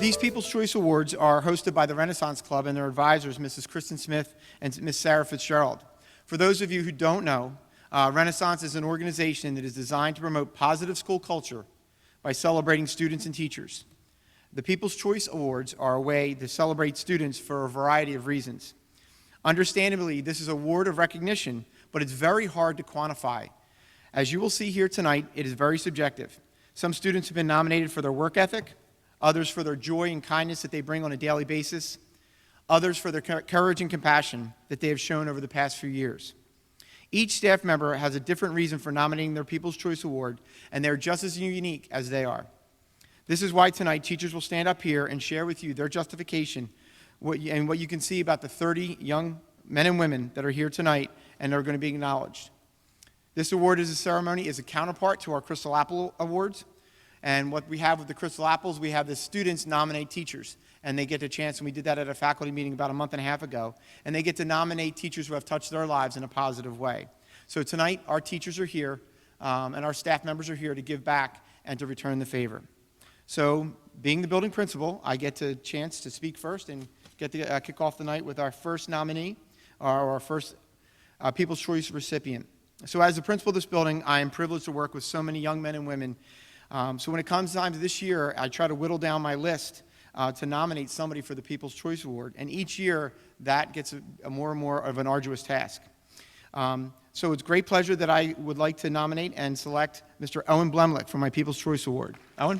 These People's Choice Awards are hosted by the Renaissance Club and their advisors, Mrs. Kristen Smith and Ms. Sarah Fitzgerald. For those of you who don't know, Renaissance is an organization that is designed to promote positive school culture by celebrating students and teachers. The People's Choice Awards are a way to celebrate students for a variety of reasons. Understandably, this is a award of recognition, but it's very hard to quantify. As you will see here tonight, it is very subjective. Some students have been nominated for their work ethic, others for their joy and kindness that they bring on a daily basis, others for their courage and compassion that they have shown over the past few years. Each staff member has a different reason for nominating their People's Choice Award, and they're just as unique as they are. This is why tonight teachers will stand up here and share with you their justification and what you can see about the 30 young men and women that are here tonight and are going to be acknowledged. This award is a ceremony, is a counterpart to our Crystal Apple Awards. And what we have with the Crystal Apples, we have the students nominate teachers. And they get a chance, and we did that at a faculty meeting about a month and a half ago. And they get to nominate teachers who have touched their lives in a positive way. So tonight, our teachers are here, and our staff members are here to give back and to return the favor. So, being the building principal, I get a chance to speak first and get to kick off the night with our first nominee, or our first People's Choice recipient. So as the principal of this building, I am privileged to work with so many young men and women. So when it comes time to this year, I try to whittle down my list to nominate somebody for the People's Choice Award. And each year, that gets a more and more of an arduous task. So it's great pleasure that I would like to nominate and select Mr. Owen Blemlick for my People's Choice Award. Owen?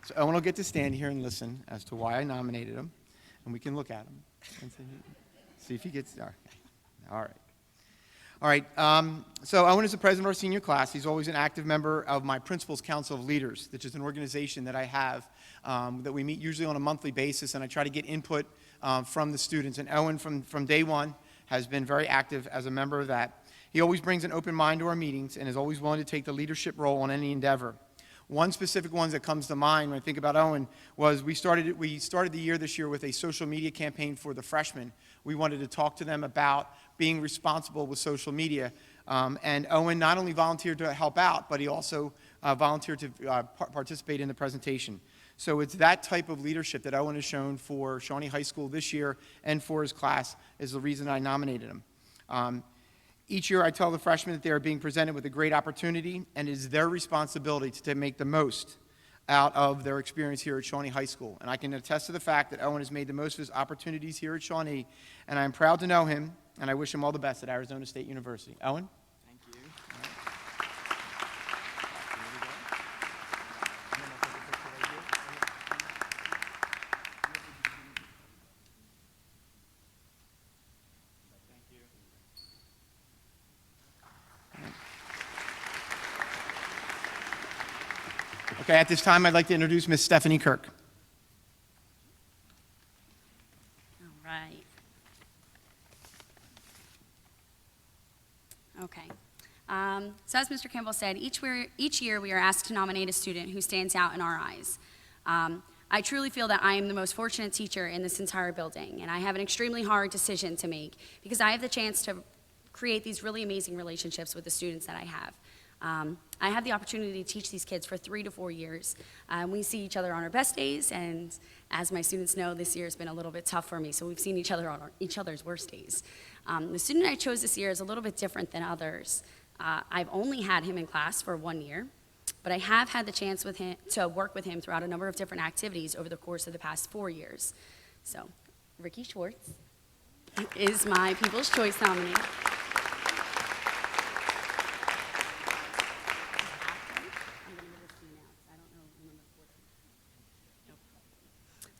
So Owen will get to stand here and listen as to why I nominated him, and we can look at him and see if he gets there. All right. So Owen is the president of our senior class. He's always an active member of my Principal's Council of Leaders, which is an organization that I have that we meet usually on a monthly basis, and I try to get input from the students. And Owen, from day one, has been very active as a member of that. He always brings an open mind to our meetings and is always willing to take the leadership role on any endeavor. One specific one that comes to mind when I think about Owen was we started the year this year with a social media campaign for the freshmen. We wanted to talk to them about being responsible with social media. And Owen not only volunteered to help out, but he also volunteered to participate in the presentation. So it's that type of leadership that Owen has shown for Shawnee High School this year and for his class is the reason I nominated him. Each year I tell the freshmen that they are being presented with a great opportunity, and it is their responsibility to make the most out of their experience here at Shawnee High School. And I can attest to the fact that Owen has made the most of his opportunities here at Shawnee, and I am proud to know him, and I wish him all the best at Arizona State University. Owen? Thank you. Okay, at this time, I'd like to introduce Ms. Stephanie Kirk. All right. Okay. So as Mr. Campbell said, each year we are asked to nominate a student who stands out in our eyes. I truly feel that I am the most fortunate teacher in this entire building, and I have an extremely hard decision to make because I have the chance to create these really amazing relationships with the students that I have. I have the opportunity to teach these kids for 3 to 4 years. We see each other on our best days, and as my students know, this year has been a little bit tough for me, so we've seen each other on each other's worst days. The student I chose this year is a little bit different than others. I've only had him in class for 1 year, but I have had the chance with him to work with him throughout a number of different activities over the course of the past 4 years. So, Ricky Schwartz is my People's Choice nominee.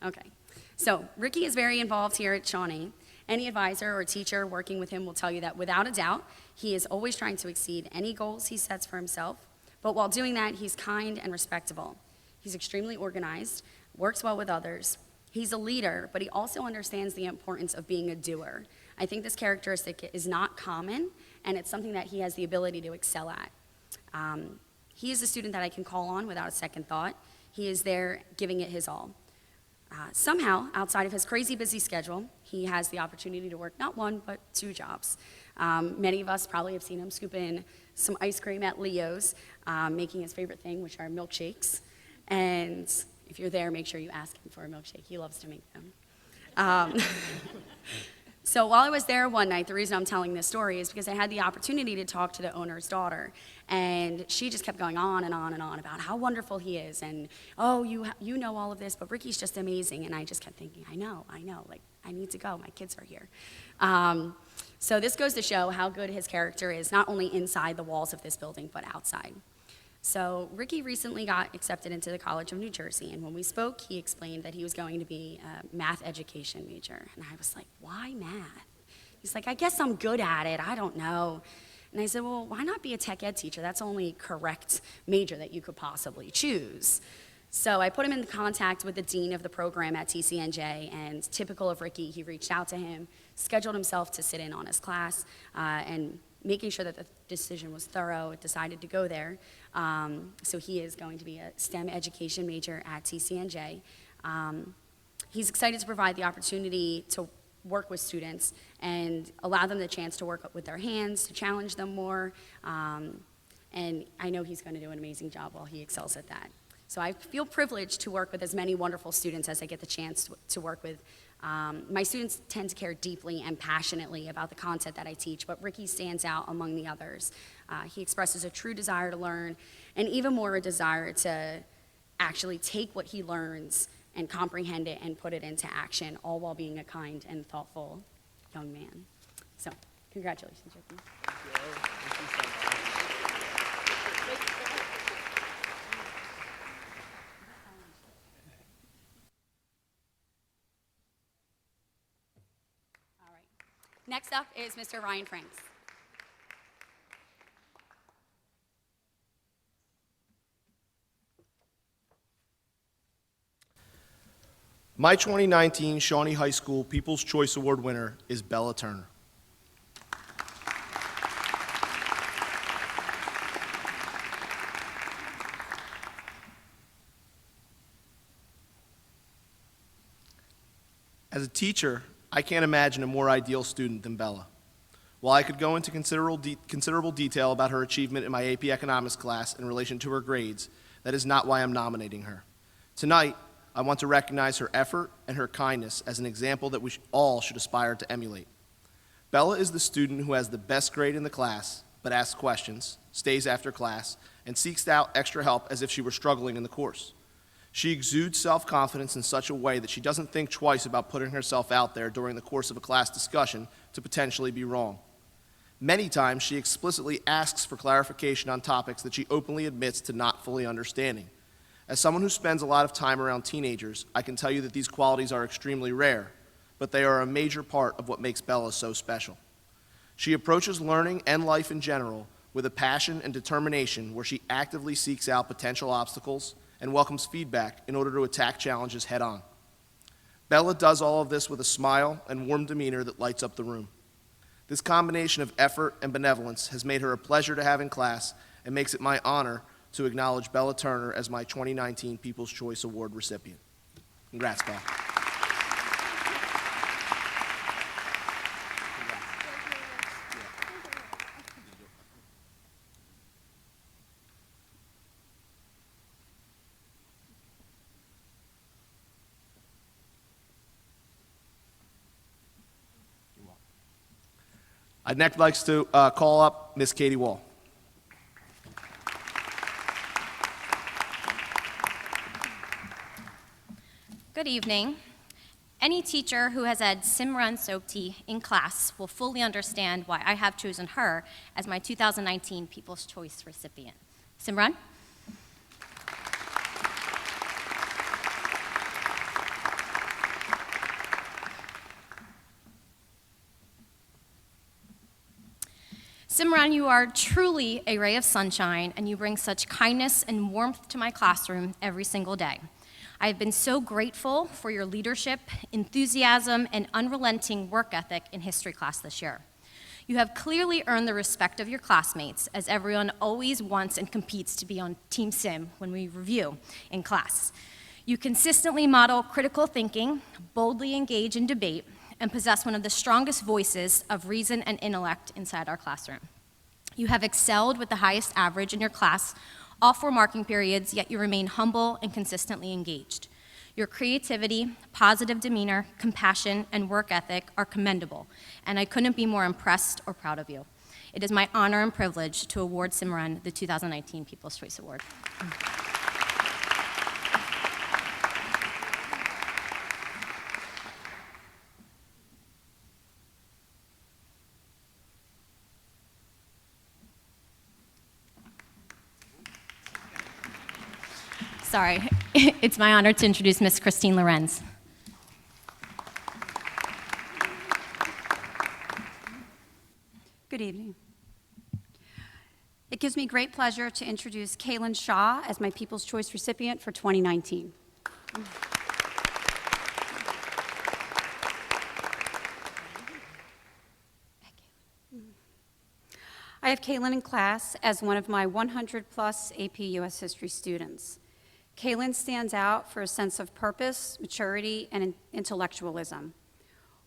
Okay, so Ricky is very involved here at Shawnee. Any advisor or teacher working with him will tell you that without a doubt, he is always trying to exceed any goals he sets for himself, but while doing that, he's kind and respectable. He's extremely organized, works well with others. He's a leader, but he also understands the importance of being a doer. I think this characteristic is not common, and it's something that he has the ability to excel at. He is a student that I can call on without a second thought. He is there giving it his all. Somehow, outside of his crazy busy schedule, he has the opportunity to work not 1, but 2 jobs. Many of us probably have seen him scoop in some ice cream at Leo's, making his favorite thing, which are milkshakes. And if you're there, make sure you ask him for a milkshake. He loves to make them. So while I was there one night, the reason I'm telling this story is because I had the opportunity to talk to the owner's daughter, and she just kept going on and on and on about how wonderful he is, and, oh, you know all of this, but Ricky's just amazing. And I just kept thinking, I know, like, I need to go. My kids are here. So this goes to show how good his character is, not only inside the walls of this building, but outside. So Ricky recently got accepted into the College of New Jersey, and when we spoke, he explained that he was going to be a math education major. And I was like, why math? He's like, I guess I'm good at it, I don't know. And I said, well, why not be a tech ed teacher? That's the only correct major that you could possibly choose. So I put him in contact with the dean of the program at TCNJ, and typical of Ricky, he reached out to him, scheduled himself to sit in on his class, and making sure that the decision was thorough, decided to go there. So he is going to be a STEM education major at TCNJ. He's excited to provide the opportunity to work with students and allow them the chance to work with their hands, to challenge them more. And I know he's going to do an amazing job while he excels at that. So I feel privileged to work with as many wonderful students as I get the chance to work with. My students tend to care deeply and passionately about the content that I teach, but Ricky stands out among the others. He expresses a true desire to learn, and even more a desire to actually take what he learns and comprehend it and put it into action, all while being a kind and thoughtful young man. So, congratulations, Ricky. Next up is Mr. Ryan Franks. My 2019 Shawnee High School People's Choice Award winner is Bella Turner. As a teacher, I can't imagine a more ideal student than Bella. While I could go into considerable detail about her achievement in my AP Economics class in relation to her grades, that is not why I'm nominating her. Tonight, I want to recognize her effort and her kindness as an example that we all should aspire to emulate. Bella is the student who has the best grade in the class, but asks questions, stays after class, and seeks out extra help as if she were struggling in the course. She exudes self-confidence in such a way that she doesn't think twice about putting herself out there during the course of a class discussion to potentially be wrong. Many times, she explicitly asks for clarification on topics that she openly admits to not fully understanding. As someone who spends a lot of time around teenagers, I can tell you that these qualities are extremely rare, but they are a major part of what makes Bella so special. She approaches learning and life in general with a passion and determination where she actively seeks out potential obstacles and welcomes feedback in order to attack challenges head-on. Bella does all of this with a smile and warm demeanor that lights up the room. This combination of effort and benevolence has made her a pleasure to have in class and makes it my honor to acknowledge Bella Turner as my 2019 People's Choice Award recipient. Congrats, Bella. I'd next like to call up Miss Katie Wall. Good evening. Any teacher who has had Simran Sopti in class will fully understand why I have chosen her as my 2019 People's Choice recipient. Simran? Simran, you are truly a ray of sunshine, and you bring such kindness and warmth to my classroom every single day. I have been so grateful for your leadership, enthusiasm, and unrelenting work ethic in history class this year. You have clearly earned the respect of your classmates, as everyone always wants and competes to be on Team Sim when we review in class. You consistently model critical thinking, boldly engage in debate, and possess one of the strongest voices of reason and intellect inside our classroom. You have excelled with the highest average in your class all 4 marking periods, yet you remain humble and consistently engaged. Your creativity, positive demeanor, compassion, and work ethic are commendable, and I couldn't be more impressed or proud of you. It is my honor and privilege to award Simran the 2019 People's Choice Award. Sorry, it's my honor to introduce Miss Christine Lorenz. Good evening. It gives me great pleasure to introduce Kaylin Shaw as my People's Choice recipient for 2019. I have Kaylin in class as one of my 100-plus AP U.S. History students. Kaylin stands out for a sense of purpose, maturity, and intellectualism.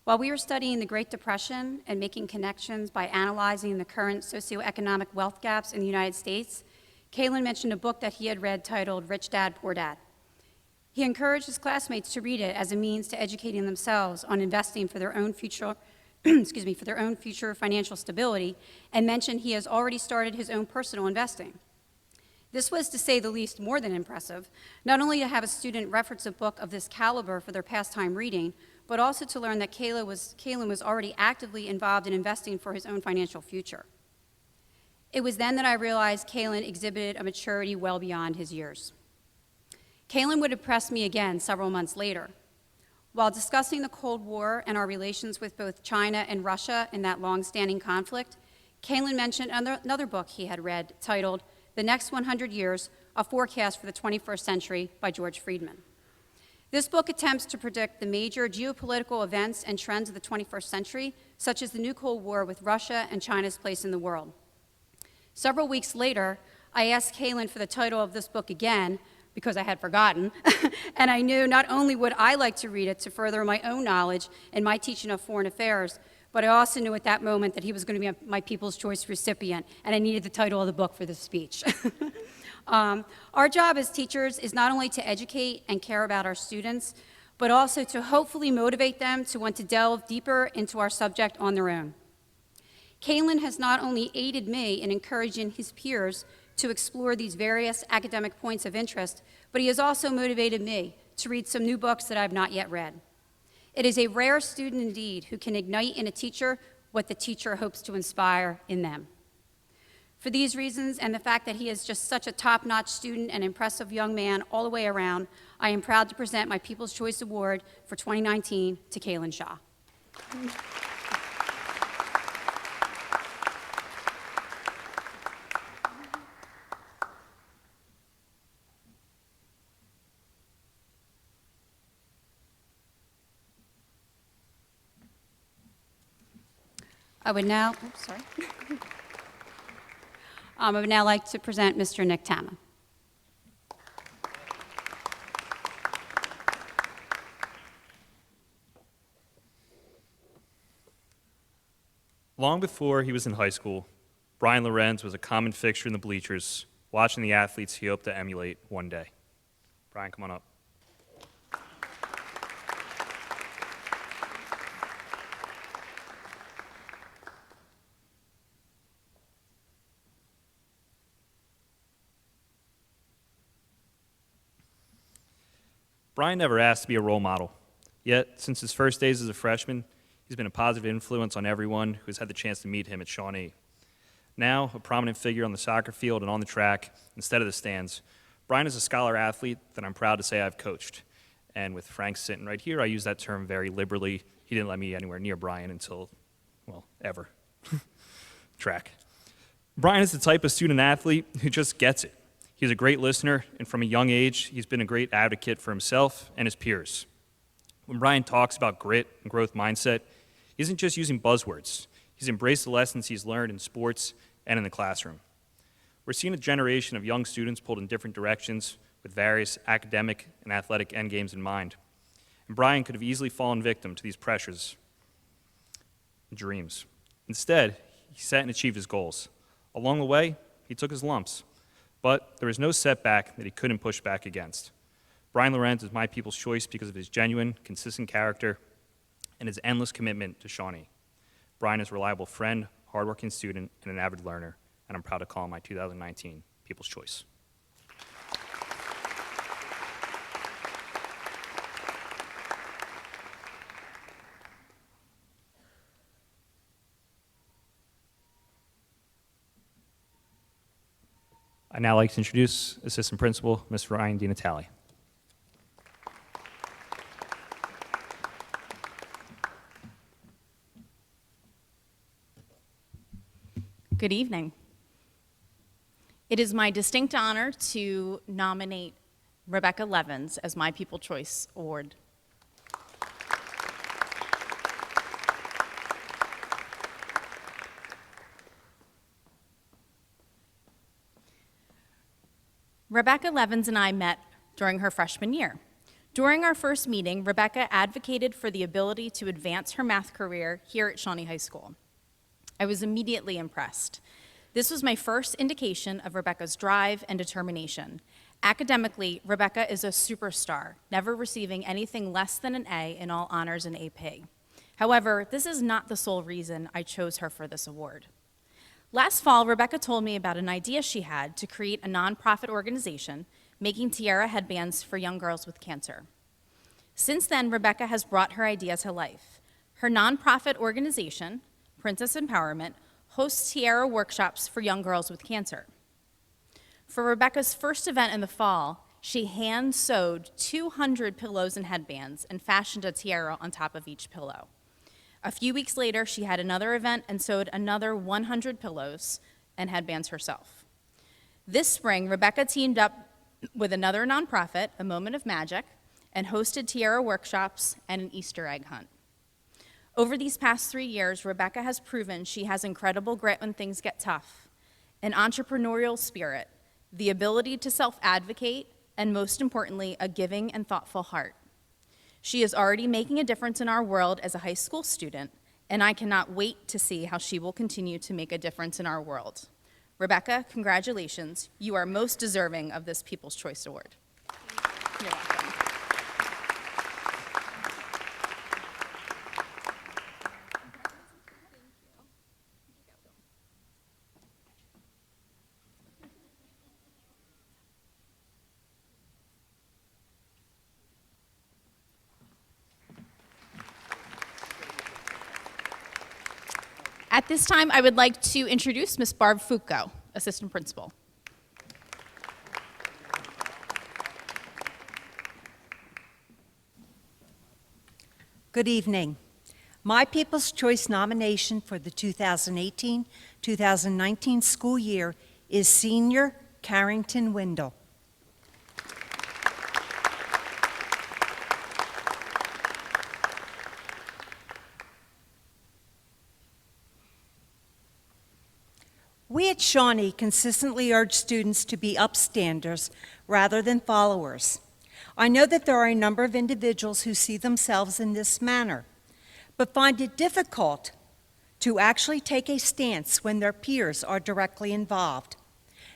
While we were studying the Great Depression and making connections by analyzing the current socioeconomic wealth gaps in the United States, Kaylin mentioned a book that he had read titled Rich Dad, Poor Dad. He encouraged his classmates to read it as a means to educating themselves on investing for their own future, for their own future financial stability, and mentioned he has already started his own personal investing. This was, to say the least, more than impressive, not only to have a student reference a book of this caliber for their pastime reading, but also to learn that Kaylin was already actively involved in investing for his own financial future. It was then that I realized Kaylin exhibited a maturity well beyond his years. Kaylin would impress me again several months later. While discussing the Cold War and our relations with both China and Russia in that long-standing conflict, Kaylin mentioned another book he had read titled The Next 100 Years, A Forecast for the 21st Century by George Friedman. This book attempts to predict the major geopolitical events and trends of the 21st century, such as the new Cold War with Russia and China's place in the world. Several weeks later, I asked Kaylin for the title of this book again, because I had forgotten, and I knew not only would I like to read it to further my own knowledge in my teaching of foreign affairs, but I also knew at that moment that he was going to be my People's Choice recipient, and I needed the title of the book for this speech. Our job as teachers is not only to educate and care about our students, but also to hopefully motivate them to want to delve deeper into our subject on their own. Kaylin has not only aided me in encouraging his peers to explore these various academic points of interest, but he has also motivated me to read some new books that I've not yet read. It is a rare student indeed who can ignite in a teacher what the teacher hopes to inspire in them. For these reasons and the fact that he is just such a top-notch student and impressive young man all the way around, I am proud to present my People's Choice Award for 2019 to Kaylin Shaw. I would now like to present Mr. Nick Tama. Long before he was in high school, Brian Lorenz was a common fixture in the bleachers, watching the athletes he hoped to emulate one day. Brian, come on up. Brian never asked to be a role model, yet since his first days as a freshman, he's been a positive influence on everyone who's had the chance to meet him at Shawnee. Now, a prominent figure on the soccer field and on the track instead of the stands, Brian is a scholar athlete that I'm proud to say I've coached. And with Frank sitting right here, I use that term very liberally. He didn't let me anywhere near Brian until, well, ever. Track. Brian is the type of student athlete who just gets it. He's a great listener, and from a young age, he's been a great advocate for himself and his peers. When Brian talks about grit and growth mindset, he isn't just using buzzwords. He's embraced the lessons he's learned in sports and in the classroom. We're seeing a generation of young students pulled in different directions with various academic and athletic endgames in mind. And Brian could have easily fallen victim to these pressures. and dreams. Instead, he set and achieved his goals. Along the way, he took his lumps, but there was no setback that he couldn't push back against. Brian Lorenz is my people's choice because of his genuine, consistent character and his endless commitment to Shawnee. Brian is a reliable friend, hardworking student, and an avid learner, and I'm proud to call him my 2019 People's Choice. I'd now like to introduce Assistant Principal, Ms. Ryan DiNatale. Good evening. It is my distinct honor to nominate Rebecca Levins as my People Choice Award. Rebecca Levins and I met during her freshman year. During our first meeting, Rebecca advocated for the ability to advance her math career here at Shawnee High School. I was immediately impressed. This was my first indication of Rebecca's drive and determination. Academically, Rebecca is a superstar, never receiving anything less than an A in all honors and AP. However, this is not the sole reason I chose her for this award. Last fall, Rebecca told me about an idea she had to create a nonprofit organization making tiara headbands for young girls with cancer. Since then, Rebecca has brought her idea to life. Her nonprofit organization, Princess Empowerment, hosts tiara workshops for young girls with cancer. For Rebecca's first event in the fall, she hand-sewed 200 pillows and headbands and fashioned a tiara on top of each pillow. A few weeks later, she had another event and sewed another 100 pillows and headbands herself. This spring, Rebecca teamed up with another nonprofit, A Moment of Magic, and hosted tiara workshops and an Easter egg hunt. Over these past 3 years, Rebecca has proven she has incredible grit when things get tough, an entrepreneurial spirit, the ability to self-advocate, and most importantly, a giving and thoughtful heart. She is already making a difference in our world as a high school student, and I cannot wait to see how she will continue to make a difference in our world. Rebecca, congratulations. You are most deserving of this People's Choice Award. You're welcome. At this time, I would like to introduce Ms. Barb Foucault, Assistant Principal. Good evening. My People's Choice nomination for the 2018-2019 school year is Senior Carrington Windle. We at Shawnee consistently urge students to be upstanders rather than followers. I know that there are a number of individuals who see themselves in this manner, but find it difficult to actually take a stance when their peers are directly involved.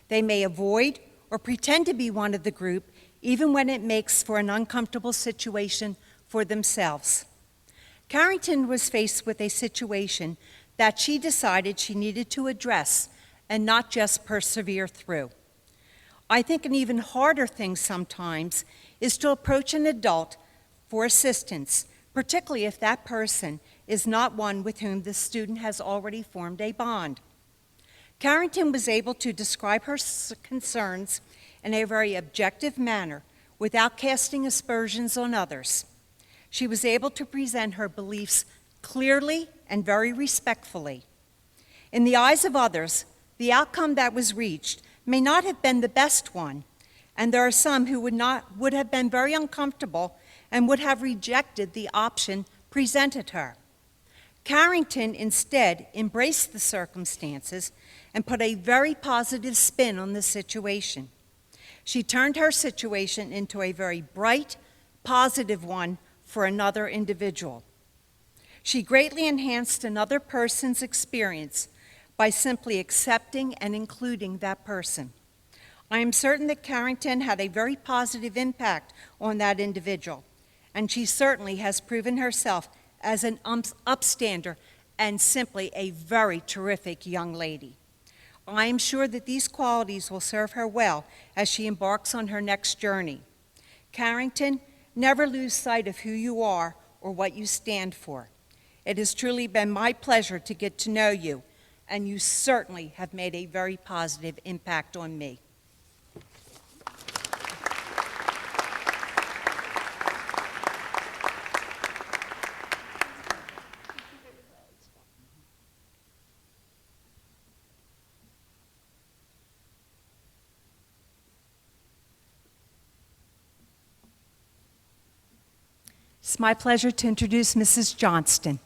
They may avoid or pretend to be one of the group, even when it makes for an uncomfortable situation for themselves. Carrington was faced with a situation that she decided she needed to address and not just persevere through. I think an even harder thing sometimes is to approach an adult for assistance, particularly if that person is not one with whom the student has already formed a bond. Carrington was able to describe her concerns in a very objective manner without casting aspersions on others. She was able to present her beliefs clearly and very respectfully. In the eyes of others, the outcome that was reached may not have been the best one, and there are some who would have been very uncomfortable and would have rejected the option presented her. Carrington instead embraced the circumstances and put a very positive spin on the situation. She turned her situation into a very bright, positive one for another individual. She greatly enhanced another person's experience by simply accepting and including that person. I am certain that Carrington had a very positive impact on that individual, and she certainly has proven herself as an upstander and simply a very terrific young lady. I am sure that these qualities will serve her well as she embarks on her next journey. Carrington, never lose sight of who you are or what you stand for. It has truly been my pleasure to get to know you, and you certainly have made a very positive impact on me. It's my pleasure to introduce Mrs. Johnston.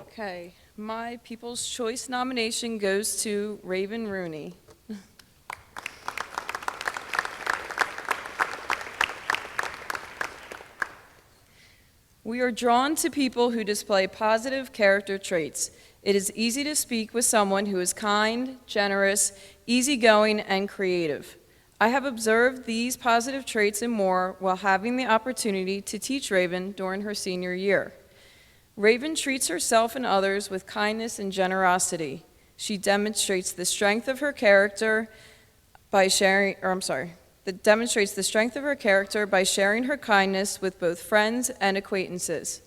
Okay, my People's Choice nomination goes to Raven Rooney. We are drawn to people who display positive character traits. It is easy to speak with someone who is kind, generous, easygoing, and creative. I have observed these positive traits and more while having the opportunity to teach Raven during her senior year. Raven treats herself and others with kindness and generosity. She demonstrates the strength of her character by sharing her kindness with both friends and acquaintances.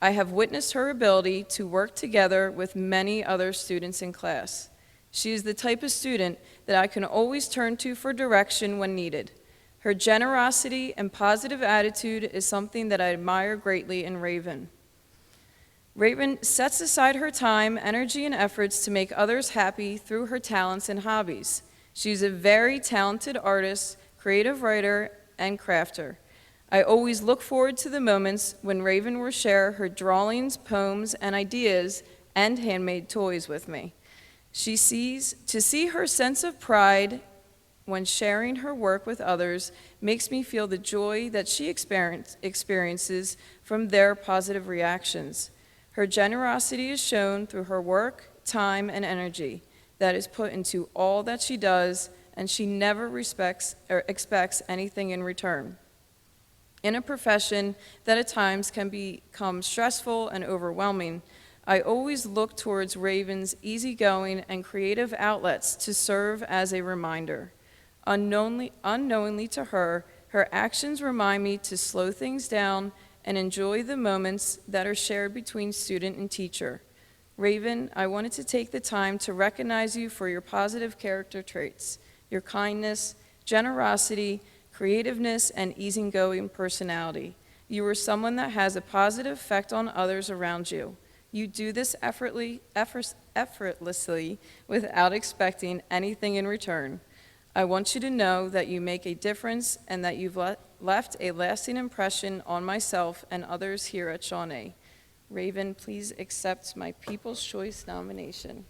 I have witnessed her ability to work together with many other students in class. She is the type of student that I can always turn to for direction when needed. Her generosity and positive attitude is something that I admire greatly in Raven. Raven sets aside her time, energy, and efforts to make others happy through her talents and hobbies. She's a very talented artist, creative writer, and crafter. I always look forward to the moments when Raven will share her drawings, poems, and ideas and handmade toys with me. To see her sense of pride when sharing her work with others makes me feel the joy that she experiences from their positive reactions. Her generosity is shown through her work, time, and energy that is put into all that she does, and she never expects anything in return. In a profession that at times can become stressful and overwhelming, I always look towards Raven's easygoing and creative outlets to serve as a reminder. Unknowingly to her, her actions remind me to slow things down and enjoy the moments that are shared between student and teacher. Raven, I wanted to take the time to recognize you for your positive character traits, your kindness, generosity, creativeness, and easygoing personality. You are someone that has a positive effect on others around you. You do this effortlessly without expecting anything in return. I want you to know that you make a difference and that you've left a lasting impression on myself and others here at Shawnee. Raven, please accept my People's Choice nomination.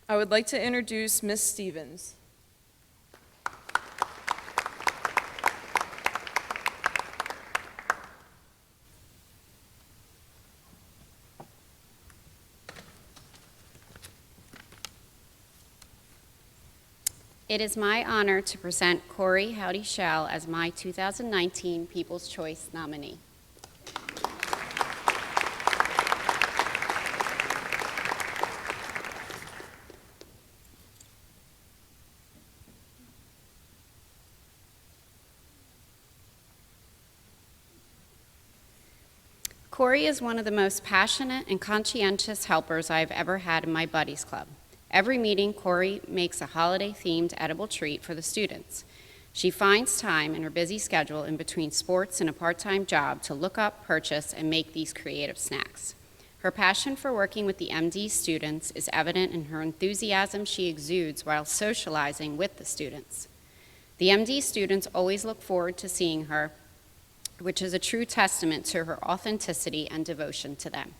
I would like to introduce Miss Stevens. It is my honor to present Corey Howdy Shell as my 2019 People's Choice nominee. Corey is one of the most passionate and conscientious helpers I've ever had in my Buddies Club. Every meeting, Corey makes a holiday-themed edible treat for the students. She finds time in her busy schedule in between sports and a part-time job to look up, purchase, and make these creative snacks. Her passion for working with the MD students is evident in her enthusiasm she exudes while socializing with the students. The MD students always look forward to seeing her, which is a true testament to her authenticity and devotion to them.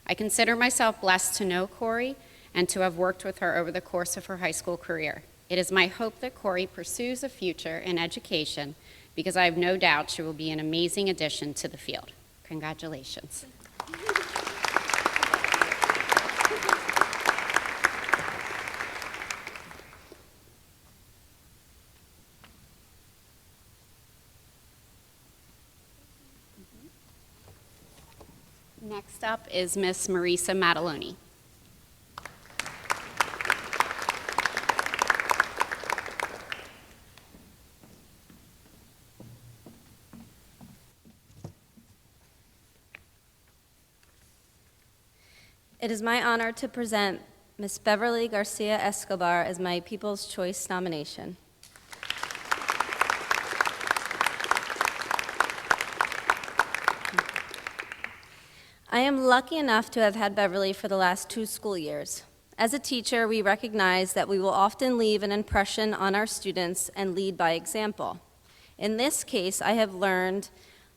I consider myself blessed to know Corey and to have worked with her over the course of her high school career. It is my hope that Corey pursues a future in education because I have no doubt she will be an amazing addition to the field. Congratulations. Next up is Miss Marisa Mataloni. It is my honor to present Ms. Beverly Garcia Escobar as my People's Choice nomination. I am lucky enough to have had Beverly for the last 2 school years. As a teacher, we recognize that we will often leave an impression on our students and lead by example. In this case, I've learned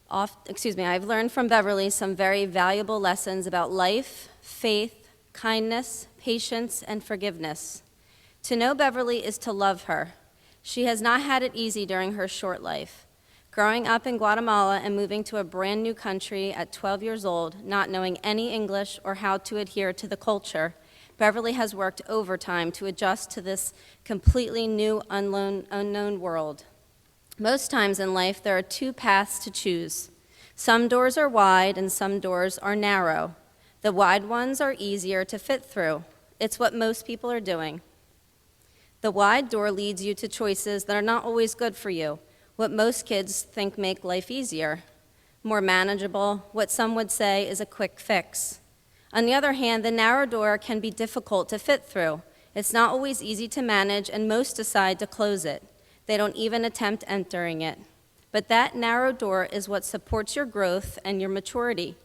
from Beverly some very valuable lessons about life, faith, kindness, patience, and forgiveness. To know Beverly is to love her. She has not had it easy during her short life. Growing up in Guatemala and moving to a brand new country at 12 years old, not knowing any English or how to adhere to the culture, Beverly has worked overtime to adjust to this completely new, unknown world. Most times in life, there are 2 paths to choose. Some doors are wide and some doors are narrow. The wide ones are easier to fit through. It's what most people are doing. The wide door leads you to choices that are not always good for you, what most kids think make life easier, more manageable, what some would say is a quick fix. On the other hand, the narrow door can be difficult to fit through. It's not always easy to manage, and most decide to close it. They don't even attempt entering it. But that narrow door is what supports your growth and your maturity.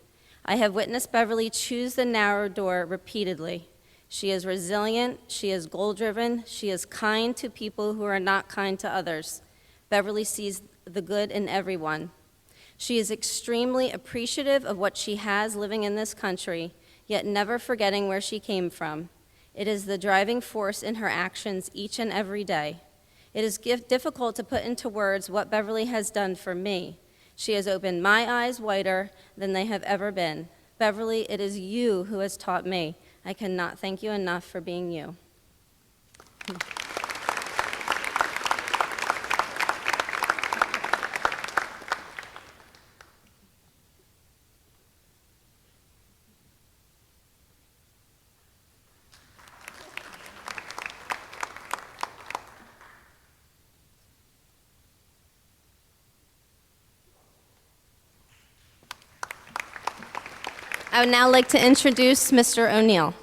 I have witnessed Beverly choose the narrow door repeatedly. She is resilient, she is goal-driven, she is kind to people who are not kind to others. Beverly sees the good in everyone. She is extremely appreciative of what she has living in this country, yet never forgetting where she came from. It is the driving force in her actions each and every day. It is difficult to put into words what Beverly has done for me. She has opened my eyes wider than they have ever been. Beverly, it is you who has taught me. I cannot thank you enough for being you. I would now like to introduce Mr. O'Neill.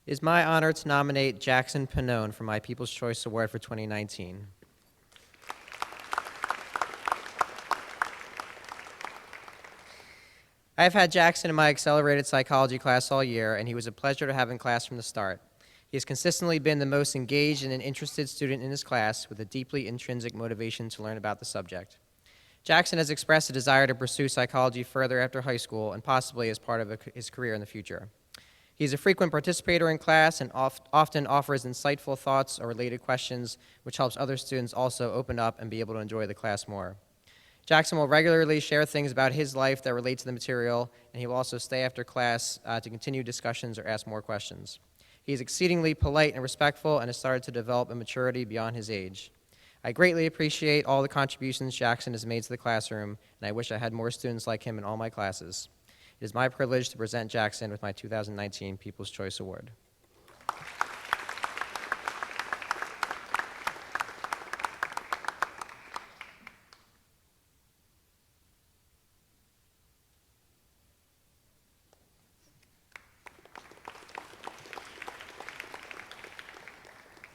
It is my honor to nominate Jackson Pannone for my People's Choice Award for 2019. I have had Jackson in my accelerated psychology class all year, and he was a pleasure to have in class from the start. He has consistently been the most engaged and an interested student in his class with a deeply intrinsic motivation to learn about the subject. Jackson has expressed a desire to pursue psychology further after high school and possibly as part of his career in the future. He is a frequent participator in class and often offers insightful thoughts or related questions, which helps other students also open up and be able to enjoy the class more. Jackson will regularly share things about his life that relate to the material, and he will also stay after class to continue discussions or ask more questions. He is exceedingly polite and respectful and has started to develop a maturity beyond his age. I greatly appreciate all the contributions Jackson has made to the classroom, and I wish I had more students like him in all my classes. It is my privilege to present Jackson with my 2019 People's Choice Award.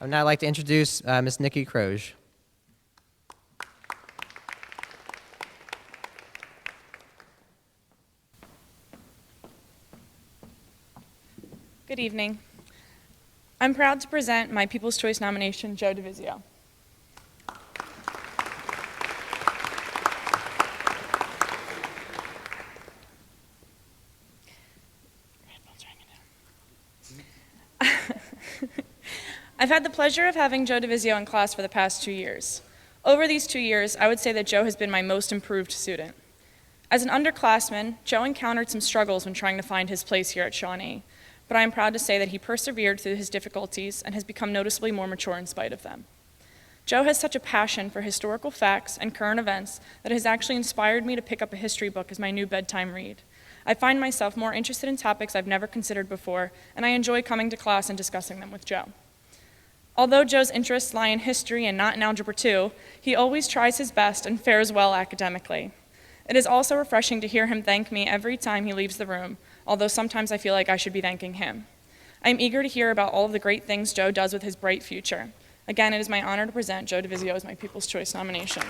I would now like to introduce Ms. Nikki Croge. Good evening. I'm proud to present my People's Choice nomination, Joe DeVizio. I've had the pleasure of having Joe DeVizio in class for the past 2 years. Over these 2 years, I would say that Joe has been my most improved student. As an underclassman, Joe encountered some struggles when trying to find his place here at Shawnee, but I am proud to say that he persevered through his difficulties and has become noticeably more mature in spite of them. Joe has such a passion for historical facts and current events that it has actually inspired me to pick up a history book as my new bedtime read. I find myself more interested in topics I've never considered before, and I enjoy coming to class and discussing them with Joe. Although Joe's interests lie in history and not in Algebra 2, he always tries his best and fares well academically. It is also refreshing to hear him thank me every time he leaves the room, although sometimes I feel like I should be thanking him. I am eager to hear about all of the great things Joe does with his bright future. Again, it is my honor to present Joe DeVizio as my People's Choice nomination.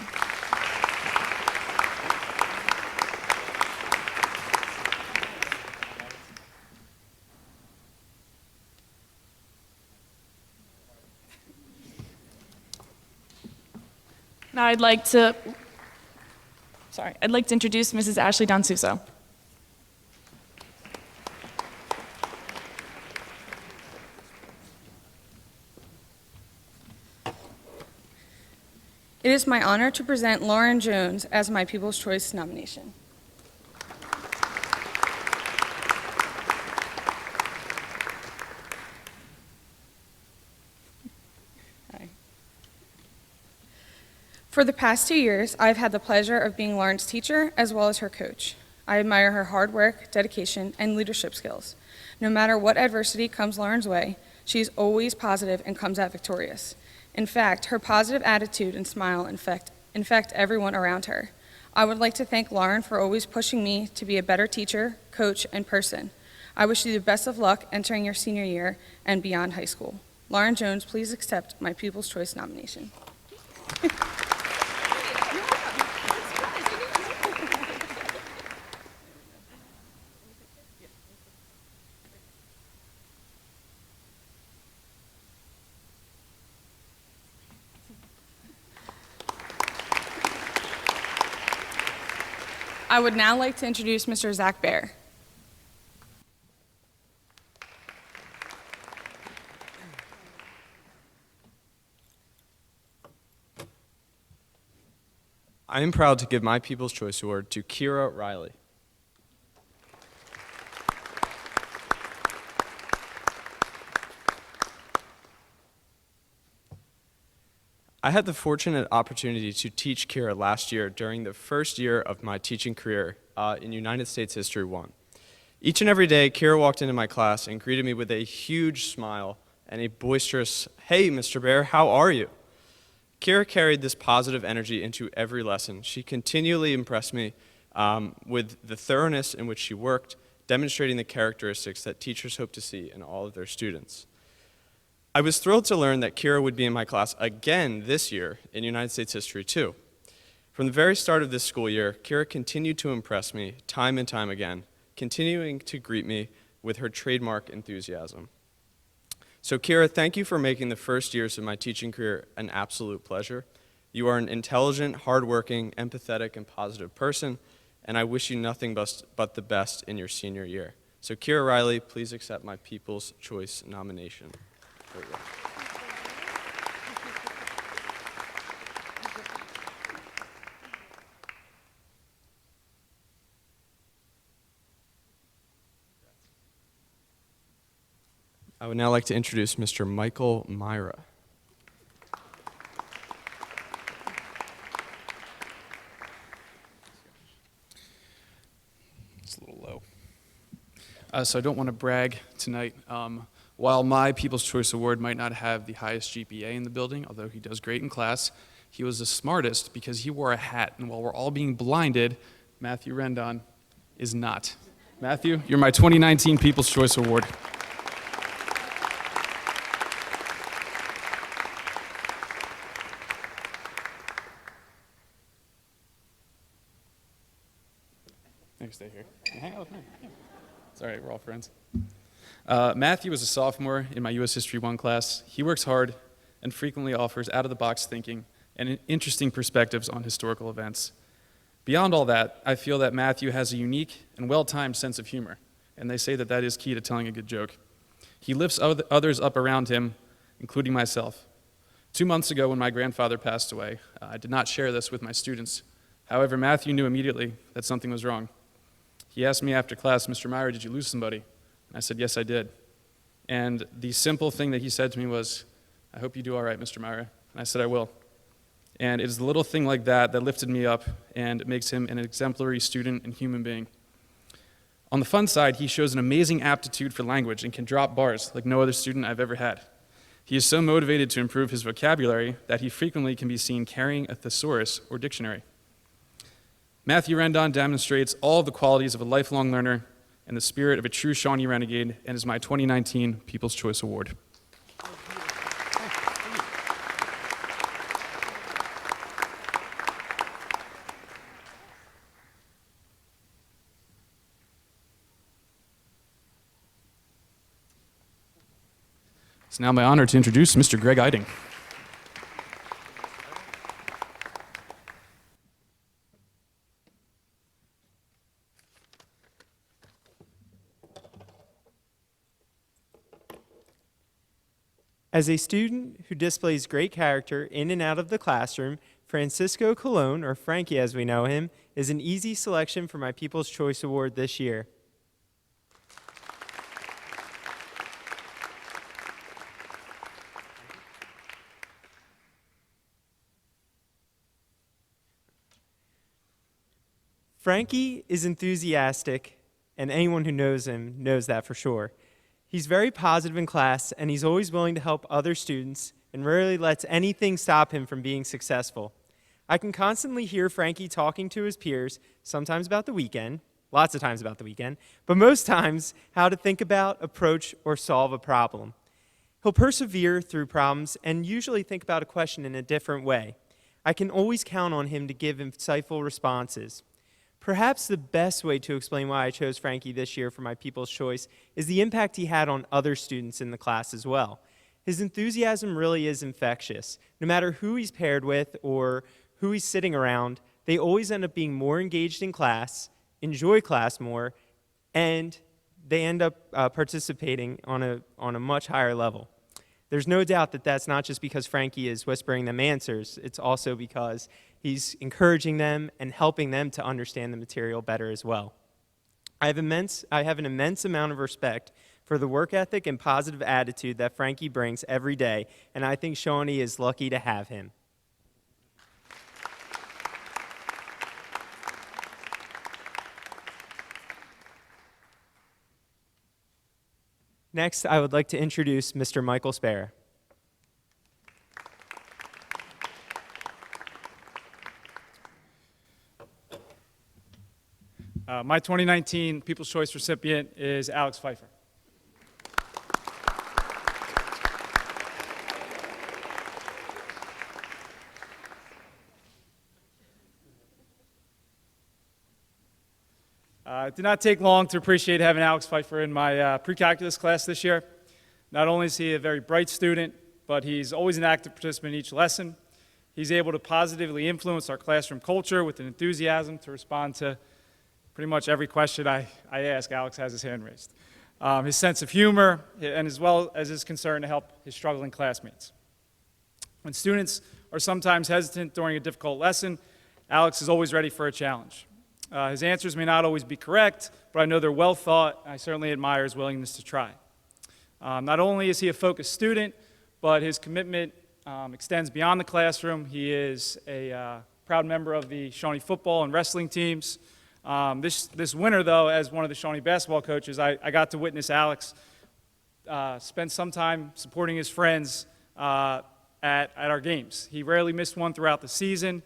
Now I'd like to introduce Mrs. Ashley Donsuso. It is my honor to present Lauren Jones as my People's Choice nomination. For the past 2 years, I've had the pleasure of being Lauren's teacher as well as her coach. I admire her hard work, dedication, and leadership skills. No matter what adversity comes Lauren's way, she is always positive and comes out victorious. In fact, her positive attitude and smile infect everyone around her. I would like to thank Lauren for always pushing me to be a better teacher, coach, and person. I wish you the best of luck entering your senior year and beyond high school. Lauren Jones, please accept my People's Choice nomination. I would now like to introduce Mr. Zach Baer. I am proud to give my People's Choice Award to Kira Riley. I had the fortunate opportunity to teach Kira last year during the first year of my teaching career in United States History 1. Each and every day, Kira walked into my class and greeted me with a huge smile and a boisterous, "Hey, Mr. Bear, how are you?" Kira carried this positive energy into every lesson. She continually impressed me with the thoroughness in which she worked, demonstrating the characteristics that teachers hope to see in all of their students. I was thrilled to learn that Kira would be in my class again this year in United States History 2. From the very start of this school year, Kira continued to impress me time and time again, continuing to greet me with her trademark enthusiasm. So Kira, thank you for making the first years of my teaching career an absolute pleasure. You are an intelligent, hardworking, empathetic, and positive person, and I wish you nothing but the best in your senior year. So Kira Riley, please accept my People's Choice nomination. There you go. I would now like to introduce Mr. Michael Myra. It's a little low. So I don't want to brag tonight. While my People's Choice Award might not have the highest GPA in the building, although he does great in class, he was the smartest because he wore a hat. And while we're all being blinded, Matthew Rendon is not. Matthew, you're my 2019 People's Choice Award. You can stay here. You can hang out with me. Yeah. It's all right, we're all friends. Matthew is a sophomore in my U.S. History 1 class. He works hard and frequently offers out-of-the-box thinking and interesting perspectives on historical events. Beyond all that, I feel that Matthew has a unique and well-timed sense of humor, and they say that that is key to telling a good joke. He lifts others up around him, including myself. 2 months ago, when my grandfather passed away, I did not share this with my students. However, Matthew knew immediately that something was wrong. He asked me after class, "Mr. Myra, did you lose somebody?" And I said, "Yes, I did." And the simple thing that he said to me was, "I hope you do all right, Mr. Myra." And I said, "I will." And it is the little thing like that that lifted me up and makes him an exemplary student and human being. On the fun side, he shows an amazing aptitude for language and can drop bars like no other student I've ever had. He is so motivated to improve his vocabulary that he frequently can be seen carrying a thesaurus or dictionary. Matthew Rendon demonstrates all the qualities of a lifelong learner and the spirit of a true Shawnee renegade, and is my 2019 People's Choice Award. It's now my honor to introduce Mr. Greg Eiding. As a student who displays great character in and out of the classroom, Francisco Colon, or Frankie as we know him, is an easy selection for my People's Choice Award this year. Frankie is enthusiastic, and anyone who knows him knows that for sure. He's very positive in class, and he's always willing to help other students and rarely lets anything stop him from being successful. I can constantly hear Frankie talking to his peers, sometimes about the weekend, lots of times about the weekend, but most times how to think about, approach, or solve a problem. He'll persevere through problems and usually think about a question in a different way. I can always count on him to give insightful responses. Perhaps the best way to explain why I chose Frankie this year for my People's Choice is the impact he had on other students in the class as well. His enthusiasm really is infectious. No matter who he's paired with or who he's sitting around, they always end up being more engaged in class, enjoy class more, and they end up participating on a much higher level. There's no doubt that that's not just because Frankie is whispering them answers, it's also because he's encouraging them and helping them to understand the material better as well. I have an immense amount of respect for the work ethic and positive attitude that Frankie brings every day, and I think Shawnee is lucky to have him. Next, I would like to introduce Mr. Michael Spera. My 2019 People's Choice recipient is Alex Pfeiffer. It did not take long to appreciate having Alex Pfeiffer in my pre-calculus class this year. Not only is he a very bright student, but he's always an active participant in each lesson. He's able to positively influence our classroom culture with an enthusiasm to respond to pretty much every question I ask. Alex has his hand raised. His sense of humor, and as well as his concern to help his struggling classmates. When students are sometimes hesitant during a difficult lesson, Alex is always ready for a challenge. His answers may not always be correct, but I know they're well thought, and I certainly admire his willingness to try. Not only is he a focused student, but his commitment extends beyond the classroom. He is a proud member of the Shawnee football and wrestling teams. This winter, though, as one of the Shawnee basketball coaches, I got to witness Alex spend some time supporting his friends at our games. He rarely missed one throughout the season.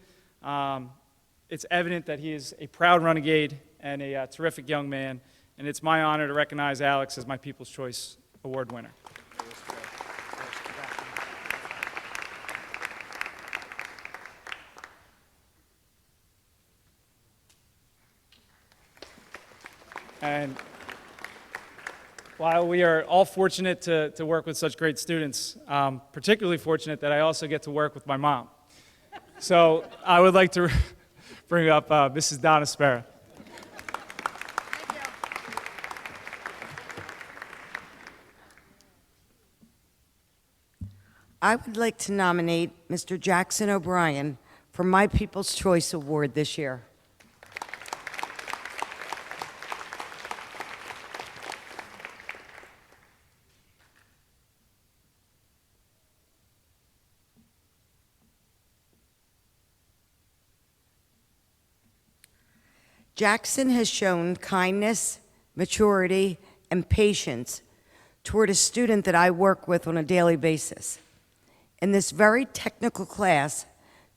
It's evident that he is a proud renegade and a terrific young man, and it's my honor to recognize Alex as my People's Choice Award winner. And while we are all fortunate to work with such great students, particularly fortunate that I also get to work with my mom. So I would like to bring up Mrs. Donna Spera. I would like to nominate Mr. Jackson O'Brien for my People's Choice Award this year. Jackson has shown kindness, maturity, and patience toward a student that I work with on a daily basis. In this very technical class,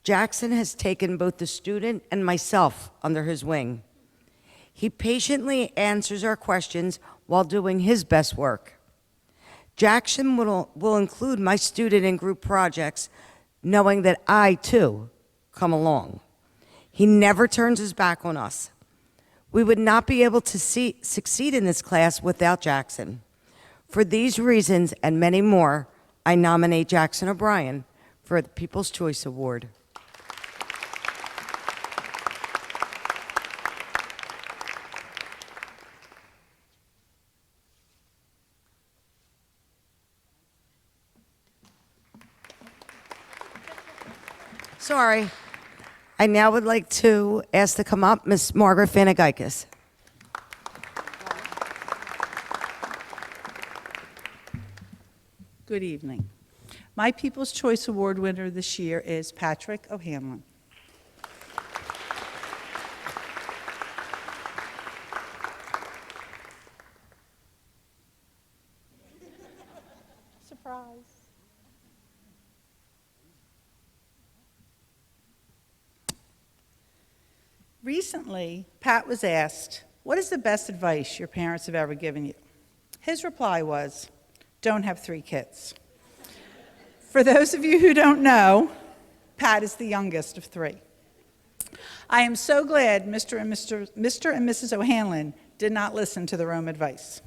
Jackson has taken both the student and myself under his wing. He patiently answers our questions while doing his best work. Jackson will include my student in group projects, knowing that I, too, come along. He never turns his back on us. We would not be able to succeed in this class without Jackson. For these reasons and many more, I nominate Jackson O'Brien for the People's Choice Award. Sorry. I now would like to ask to come up Miss Margaret Fanagikis. Good evening. My People's Choice Award winner this year is Patrick O'Hanlon. Surprise. Recently, Pat was asked, "What is the best advice your parents have ever given you?" His reply was, "Don't have 3 kids." For those of you who don't know, Pat is the youngest of 3. I am so glad Mr. and Mrs. O'Hanlon did not listen to their own advice.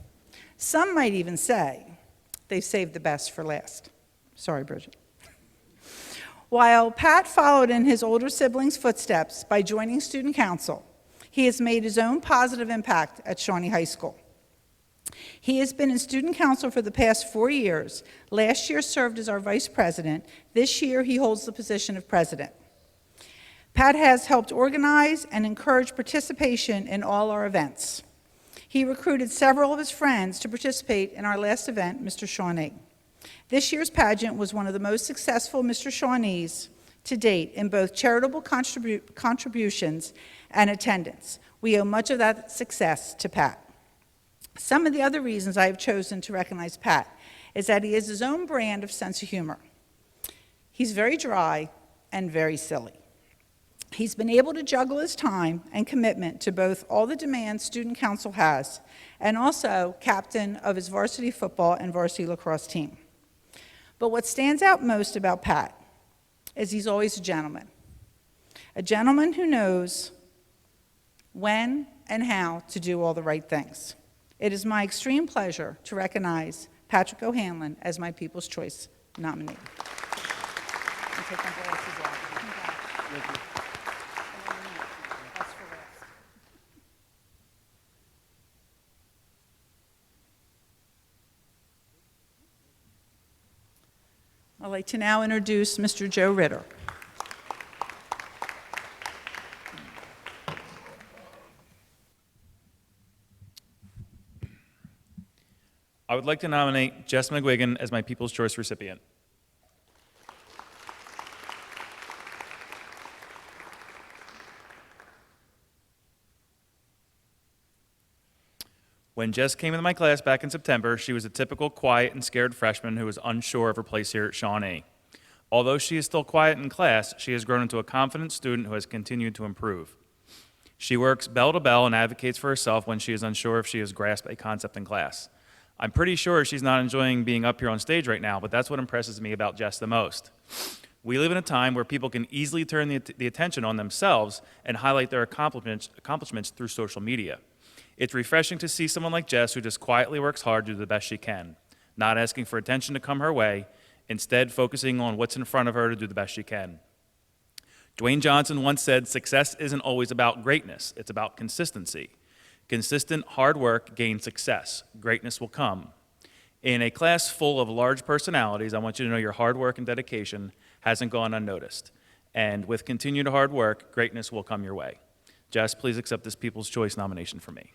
Some might even say they saved the best for last. Sorry, Bridget. While Pat followed in his older siblings' footsteps by joining student council, he has made his own positive impact at Shawnee High School. He has been in student council for the past 4 years. Last year served as our vice president. This year he holds the position of president. Pat has helped organize and encourage participation in all our events. He recruited several of his friends to participate in our last event, Mr. Shawnee. This year's pageant was one of the most successful Mr. Shawnees to date in both charitable contributions and attendance. We owe much of that success to Pat. Some of the other reasons I have chosen to recognize Pat is that he has his own brand of sense of humor. He's very dry and very silly. He's been able to juggle his time and commitment to both all the demands student council has and also captain of his varsity football and varsity lacrosse team. But what stands out most about Pat is he's always a gentleman who knows when and how to do all the right things. It is my extreme pleasure to recognize Patrick O'Hanlon as my People's Choice nominee. I'd like to now introduce Mr. Joe Ritter. I would like to nominate Jess McGuigan as my People's Choice recipient. When Jess came into my class back in September, she was a typical quiet and scared freshman who was unsure of her place here at Shawnee. Although she is still quiet in class, she has grown into a confident student who has continued to improve. She works bell to bell and advocates for herself when she is unsure if she has grasped a concept in class. I'm pretty sure she's not enjoying being up here on stage right now, but that's what impresses me about Jess the most. We live in a time where people can easily turn the attention on themselves and highlight their accomplishments through social media. It's refreshing to see someone like Jess who just quietly works hard to do the best she can, not asking for attention to come her way, instead focusing on what's in front of her to do the best she can. Dwayne Johnson once said, "Success isn't always about greatness, it's about consistency. Consistent hard work gains success. Greatness will come." In a class full of large personalities, I want you to know your hard work and dedication hasn't gone unnoticed. And with continued hard work, greatness will come your way. Jess, please accept this People's Choice nomination for me.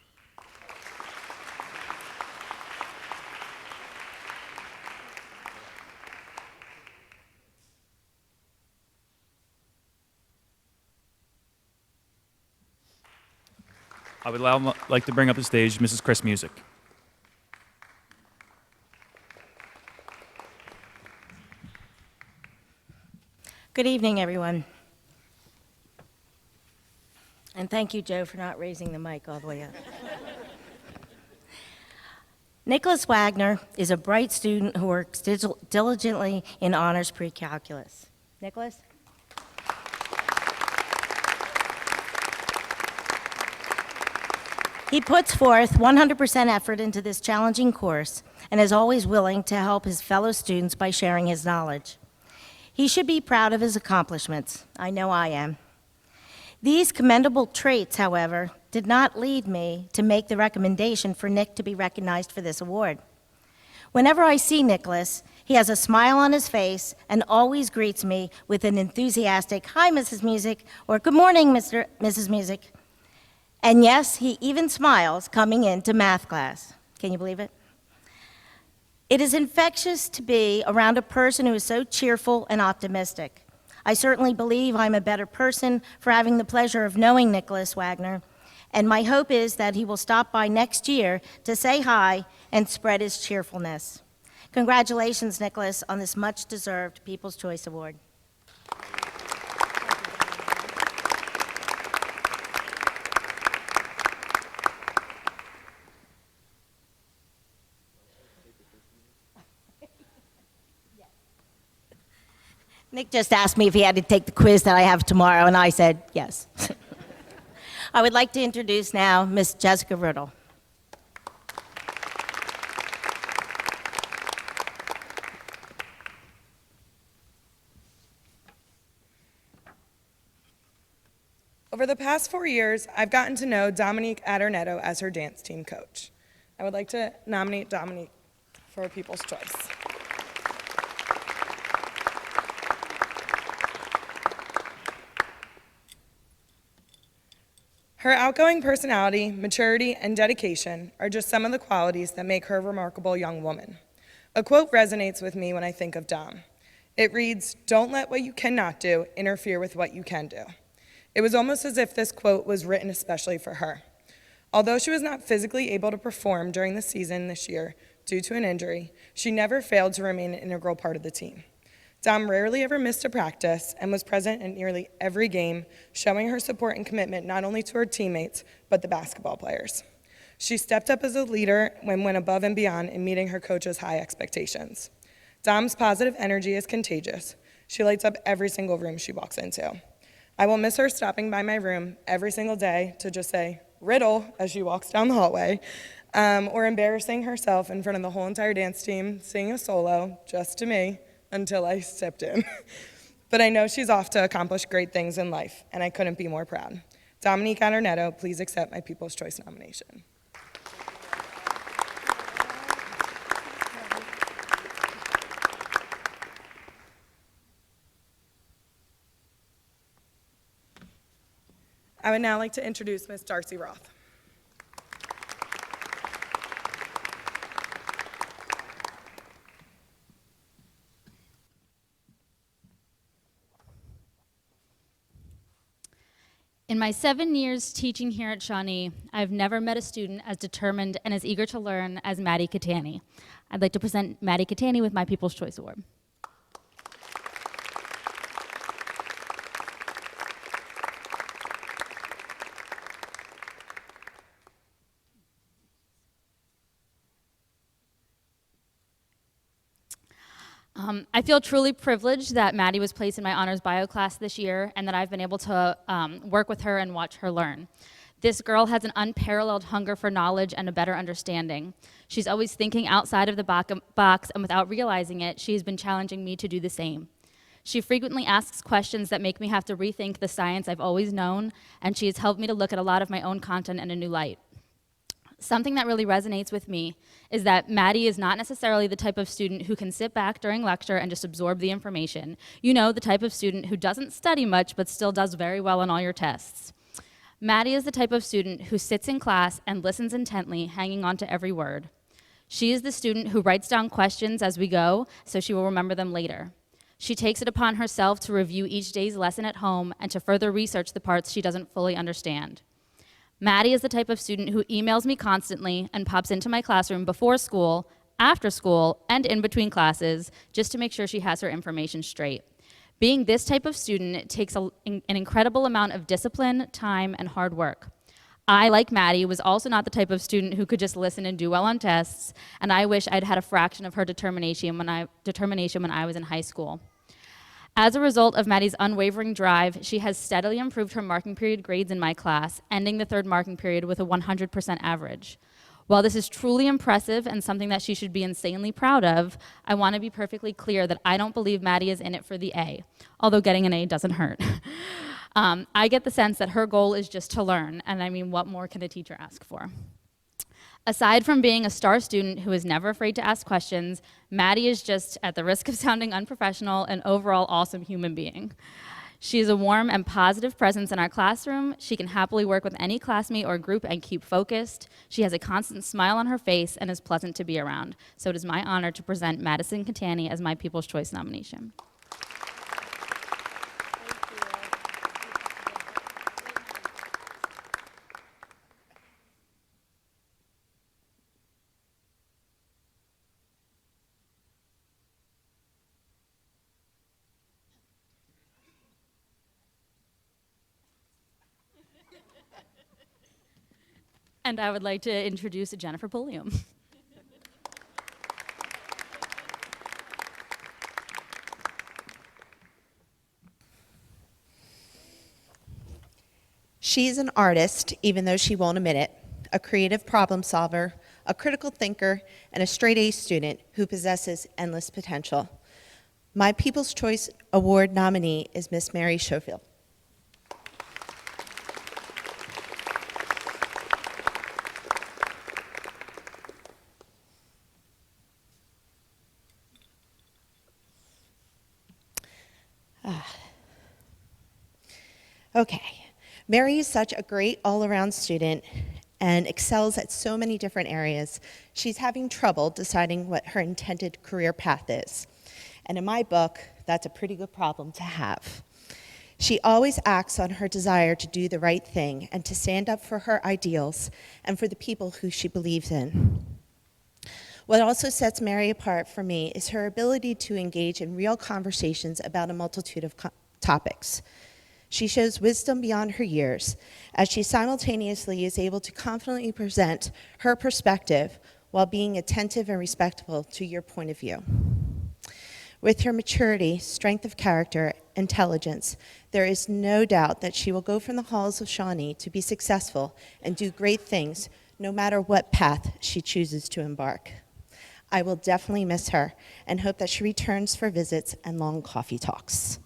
I would like to bring up the stage Mrs. Chris Music. Good evening, everyone. And thank you, Joe, for not raising the mic all the way up. Nicholas Wagner is a bright student who works diligently in honors pre-calculus. Nicholas? He puts forth 100% effort into this challenging course and is always willing to help his fellow students by sharing his knowledge. He should be proud of his accomplishments. I know I am. These commendable traits, however, did not lead me to make the recommendation for Nick to be recognized for this award. Whenever I see Nicholas, he has a smile on his face and always greets me with an enthusiastic, "Hi, Mrs. Music," or "Good morning, Mrs. Music." And yes, he even smiles coming into math class. Can you believe it? It is infectious to be around a person who is so cheerful and optimistic. I certainly believe I'm a better person for having the pleasure of knowing Nicholas Wagner, and my hope is that he will stop by next year to say hi and spread his cheerfulness. Congratulations, Nicholas, on this much-deserved People's Choice Award. Nick just asked me if he had to take the quiz that I have tomorrow, and I said yes. I would like to introduce now Miss Jessica Riddle. Over the past 4 years, I've gotten to know Dominique Adornetto as her dance team coach. I would like to nominate Dominique for a People's Choice. Her outgoing personality, maturity, and dedication are just some of the qualities that make her a remarkable young woman. A quote resonates with me when I think of Dom. It reads, "Don't let what you cannot do interfere with what you can do." It was almost as if this quote was written especially for her. Although she was not physically able to perform during the season this year due to an injury, she never failed to remain an integral part of the team. Dom rarely ever missed a practice and was present in nearly every game, showing her support and commitment not only to her teammates, but the basketball players. She stepped up as a leader and went above and beyond in meeting her coach's high expectations. Dom's positive energy is contagious. She lights up every single room she walks into. I will miss her stopping by my room every single day to just say, "Riddle," as she walks down the hallway, or embarrassing herself in front of the whole entire dance team, singing a solo just to me, until I stepped in. But I know she's off to accomplish great things in life, and I couldn't be more proud. Dominique Adornetto, please accept my People's Choice nomination. I would now like to introduce Ms. Darcy Roth. In my 7 years teaching here at Shawnee, I've never met a student as determined and as eager to learn as Maddie Catani. I'd like to present Maddie Catani with my People's Choice Award. I feel truly privileged that Maddie was placed in my honors bio class this year and that I've been able to work with her and watch her learn. This girl has an unparalleled hunger for knowledge and a better understanding. She's always thinking outside of the box, and without realizing it, she has been challenging me to do the same. She frequently asks questions that make me have to rethink the science I've always known, and she has helped me to look at a lot of my own content in a new light. Something that really resonates with me is that Maddie is not necessarily the type of student who can sit back during lecture and just absorb the information. You know, the type of student who doesn't study much but still does very well on all your tests. Maddie is the type of student who sits in class and listens intently, hanging on to every word. She is the student who writes down questions as we go, so she will remember them later. She takes it upon herself to review each day's lesson at home and to further research the parts she doesn't fully understand. Maddie is the type of student who emails me constantly and pops into my classroom before school, after school, and in between classes, just to make sure she has her information straight. Being this type of student takes an incredible amount of discipline, time, and hard work. I, like Maddie, was also not the type of student who could just listen and do well on tests, and I wish I'd had a fraction of her determination when I was in high school. As a result of Maddie's unwavering drive, she has steadily improved her marking period grades in my class, ending the third marking period with a 100% average. While this is truly impressive and something that she should be insanely proud of, I want to be perfectly clear that I don't believe Maddie is in it for the A, although getting an A doesn't hurt. I get the sense that her goal is just to learn, and I mean, what more can a teacher ask for? Aside from being a star student who is never afraid to ask questions, Maddie is just, at the risk of sounding unprofessional, an overall awesome human being. She is a warm and positive presence in our classroom. She can happily work with any classmate or group and keep focused. She has a constant smile on her face and is pleasant to be around. So it is my honor to present Madison Catani as my People's Choice nomination. And I would like to introduce Jennifer Pulliam. She's an artist, even though she won't admit it, a creative problem solver, a critical thinker, and a straight-A student who possesses endless potential. My People's Choice Award nominee is Miss Mary Schofield. Okay, Mary is such a great all-around student and excels at so many different areas. She's having trouble deciding what her intended career path is. And in my book, that's a pretty good problem to have. She always acts on her desire to do the right thing and to stand up for her ideals and for the people who she believes in. What also sets Mary apart for me is her ability to engage in real conversations about a multitude of topics. She shows wisdom beyond her years, as she simultaneously is able to confidently present her perspective while being attentive and respectful to your point of view. With her maturity, strength of character, intelligence, there is no doubt that she will go from the halls of Shawnee to be successful and do great things, no matter what path she chooses to embark. I will definitely miss her and hope that she returns for visits and long coffee talks.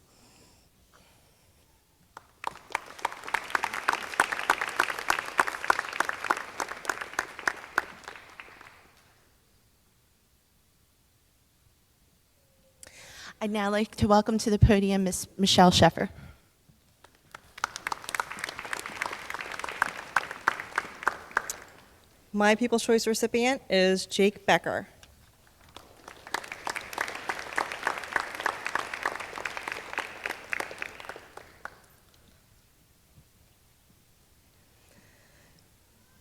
I'd now like to welcome to the podium Ms. Michelle Sheffer. My People's Choice recipient is Jake Becker.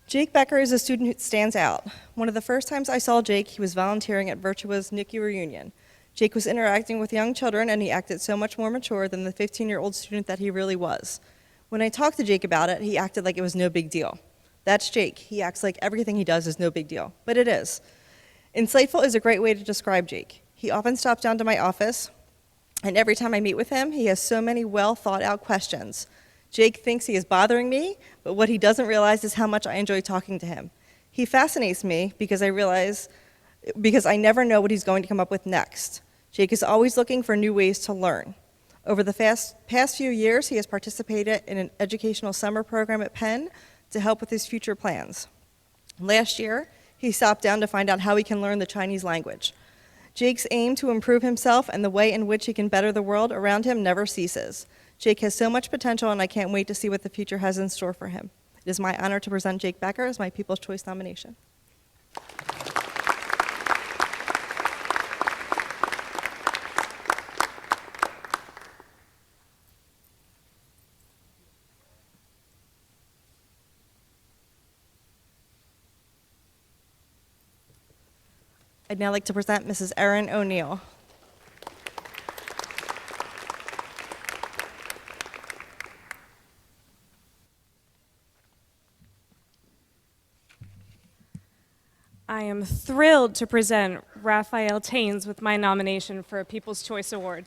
Jake Becker is a student who stands out. One of the first times I saw Jake, he was volunteering at Virtua's NICU reunion. Jake was interacting with young children, and he acted so much more mature than the 15-year-old student that he really was. When I talked to Jake about it, he acted like it was no big deal. That's Jake. He acts like everything he does is no big deal, but it is. Insightful is a great way to describe Jake. He often stops down to my office, and every time I meet with him, he has so many well-thought-out questions. Jake thinks he is bothering me, but what he doesn't realize is how much I enjoy talking to him. He fascinates me because I never know what he's going to come up with next. Jake is always looking for new ways to learn. Over the past few years, he has participated in an educational summer program at Penn to help with his future plans. Last year, he stopped down to find out how he can learn the Chinese language. Jake's aim to improve himself and the way in which he can better the world around him never ceases. Jake has so much potential, and I can't wait to see what the future has in store for him. It is my honor to present Jake Becker as my People's Choice nomination. I'd now like to present Mrs. Erin O'Neill. I am thrilled to present Raphael Taines with my nomination for a People's Choice Award.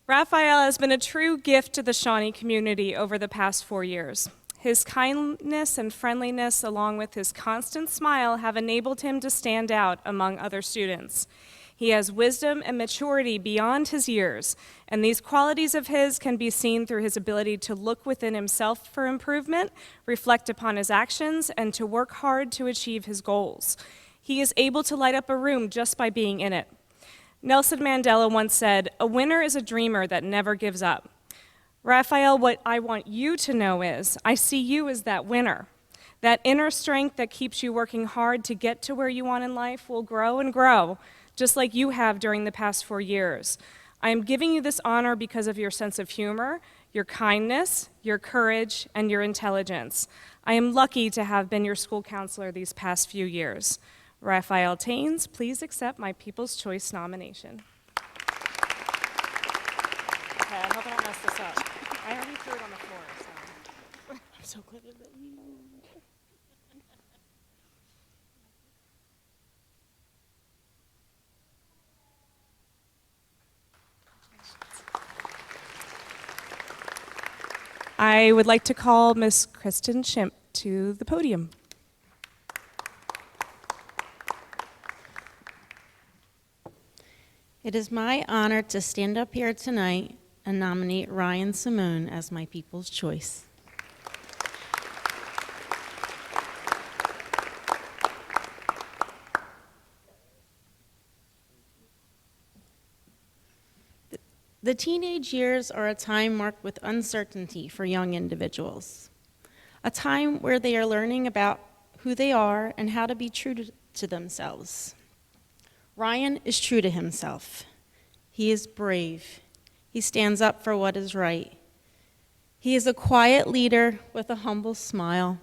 Raphael has been a true gift to the Shawnee community over the past 4 years. His kindness and friendliness, along with his constant smile, have enabled him to stand out among other students. He has wisdom and maturity beyond his years, and these qualities of his can be seen through his ability to look within himself for improvement, reflect upon his actions, and to work hard to achieve his goals. He is able to light up a room just by being in it. Nelson Mandela once said, "A winner is a dreamer that never gives up." Raphael, what I want you to know is, I see you as that winner. That inner strength that keeps you working hard to get to where you want in life will grow and grow, just like you have during the past 4 years. I am giving you this honor because of your sense of humor, your kindness, your courage, and your intelligence. I am lucky to have been your school counselor these past few years. Raphael Taines, please accept my People's Choice nomination. Okay, I hope I don't mess this up. I already threw it on the floor, so. I'm so glad that you. I would like to call Miss Kristen Schimpf to the podium. It is my honor to stand up here tonight and nominate Ryan Simone as my People's Choice. The teenage years are a time marked with uncertainty for young individuals, a time where they are learning about who they are and how to be true to themselves. Ryan is true to himself. He is brave. He stands up for what is right. He is a quiet leader with a humble smile.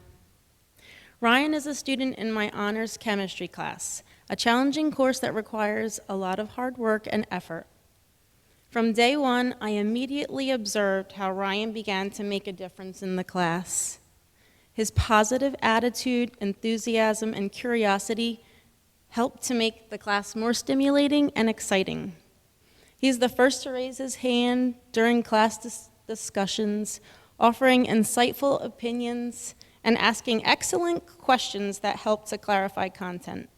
Ryan is a student in my honors chemistry class, a challenging course that requires a lot of hard work and effort. From day one, I immediately observed how Ryan began to make a difference in the class. His positive attitude, enthusiasm, and curiosity helped to make the class more stimulating and exciting. He's the first to raise his hand during class discussions, offering insightful opinions and asking excellent questions that help to clarify content.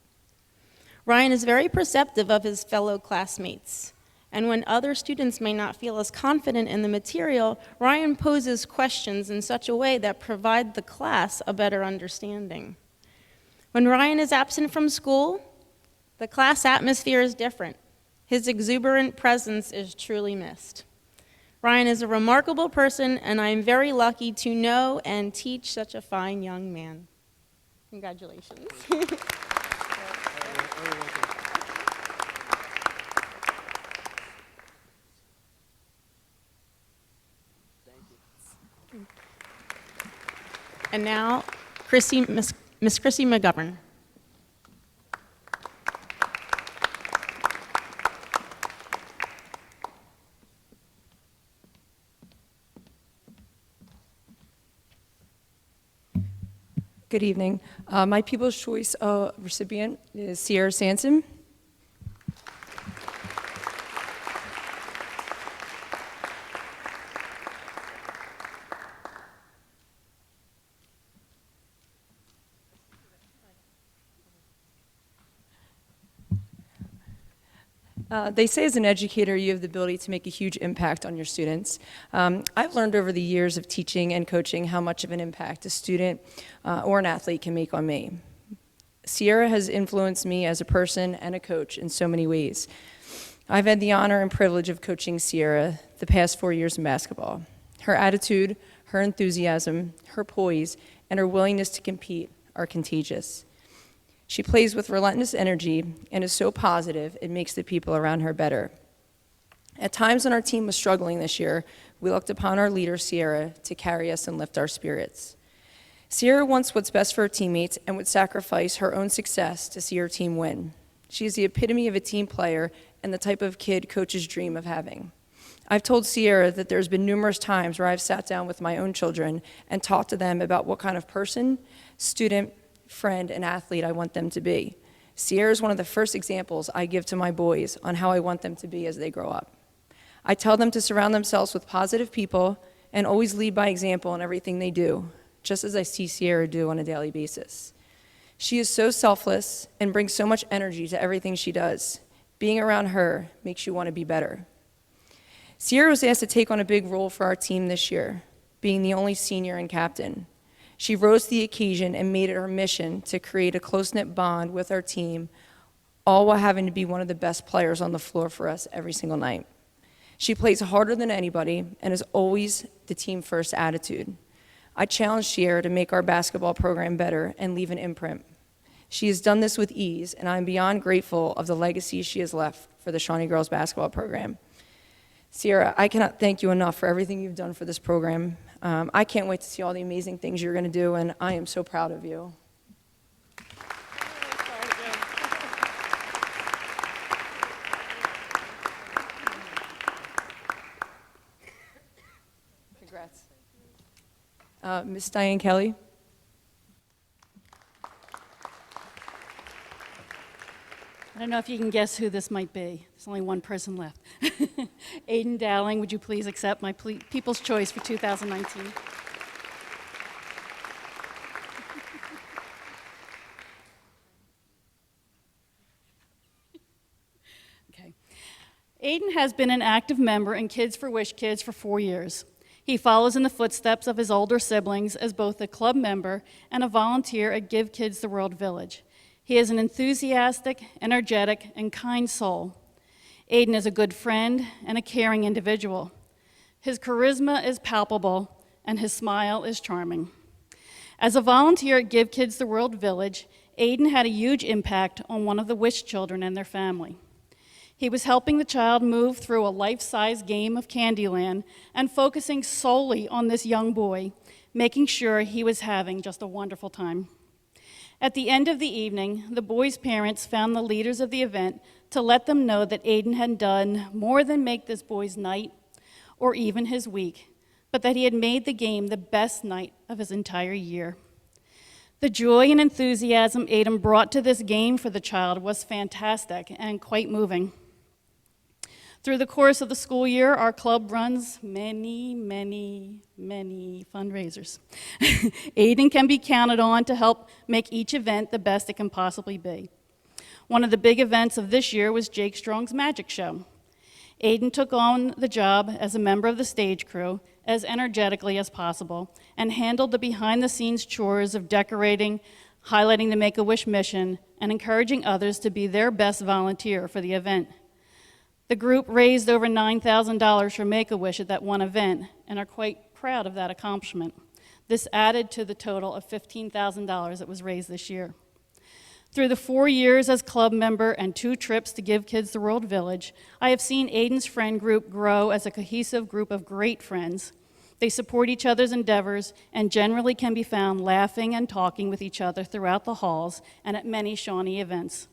Ryan is very perceptive of his fellow classmates, and when other students may not feel as confident in the material, Ryan poses questions in such a way that provide the class a better understanding. When Ryan is absent from school, the class atmosphere is different. His exuberant presence is truly missed. Ryan is a remarkable person, and I am very lucky to know and teach such a fine young man. Congratulations. And now, Miss Chrissy McGovern. Good evening. My People's Choice recipient is Sierra Sansom. They say as an educator, you have the ability to make a huge impact on your students. I've learned over the years of teaching and coaching how much of an impact a student or an athlete can make on me. Sierra has influenced me as a person and a coach in so many ways. I've had the honor and privilege of coaching Sierra the past 4 years in basketball. Her attitude, her enthusiasm, her poise, and her willingness to compete are contagious. She plays with relentless energy and is so positive it makes the people around her better. At times when our team was struggling this year, we looked upon our leader, Sierra, to carry us and lift our spirits. Sierra wants what's best for her teammates and would sacrifice her own success to see her team win. She is the epitome of a team player and the type of kid coaches dream of having. I've told Sierra that there's been numerous times where I've sat down with my own children and talked to them about what kind of person, student, friend, and athlete I want them to be. Sierra is one of the first examples I give to my boys on how I want them to be as they grow up. I tell them to surround themselves with positive people and always lead by example in everything they do, just as I see Sierra do on a daily basis. She is so selfless and brings so much energy to everything she does. Being around her makes you want to be better. Sierra was asked to take on a big role for our team this year, being the only senior and captain. She rose to the occasion and made it her mission to create a close-knit bond with our team, all while having to be one of the best players on the floor for us every single night. She plays harder than anybody and is always the team-first attitude. I challenge Sierra to make our basketball program better and leave an imprint. She has done this with ease, and I'm beyond grateful of the legacy she has left for the Shawnee girls basketball program. Sierra, I cannot thank you enough for everything you've done for this program. I can't wait to see all the amazing things you're going to do, and I am so proud of you. Congrats. Miss Diane Kelly. I don't know if you can guess who this might be. There's only one person left. Aiden Dowling, would you please accept my People's Choice for 2019? Okay. Aiden has been an active member in Kids for Wish Kids for 4 years. He follows in the footsteps of his older siblings as both a club member and a volunteer at Give Kids the World Village. He is an enthusiastic, energetic, and kind soul. Aiden is a good friend and a caring individual. His charisma is palpable, and his smile is charming. As a volunteer at Give Kids the World Village, Aiden had a huge impact on one of the Wish children and their family. He was helping the child move through a life-size game of Candyland and focusing solely on this young boy, making sure he was having just a wonderful time. At the end of the evening, the boys' parents found the leaders of the event to let them know that Aiden had done more than make this boy's night or even his week, but that he had made the game the best night of his entire year. The joy and enthusiasm Aiden brought to this game for the child was fantastic and quite moving. Through the course of the school year, our club runs many fundraisers. Aiden can be counted on to help make each event the best it can possibly be. One of the big events of this year was Jake Strong's Magic Show. Aiden took on the job as a member of the stage crew as energetically as possible and handled the behind-the-scenes chores of decorating, highlighting the Make-A-Wish mission, and encouraging others to be their best volunteer for the event. The group raised over $9,000 for Make-A-Wish at that one event and are quite proud of that accomplishment. This added to the total of $15,000 that was raised this year. Through the 4 years as club member and 2 trips to Give Kids the World Village, I have seen Aiden's friend group grow as a cohesive group of great friends. They support each other's endeavors and generally can be found laughing and talking with each other throughout the halls and at many Shawnee events.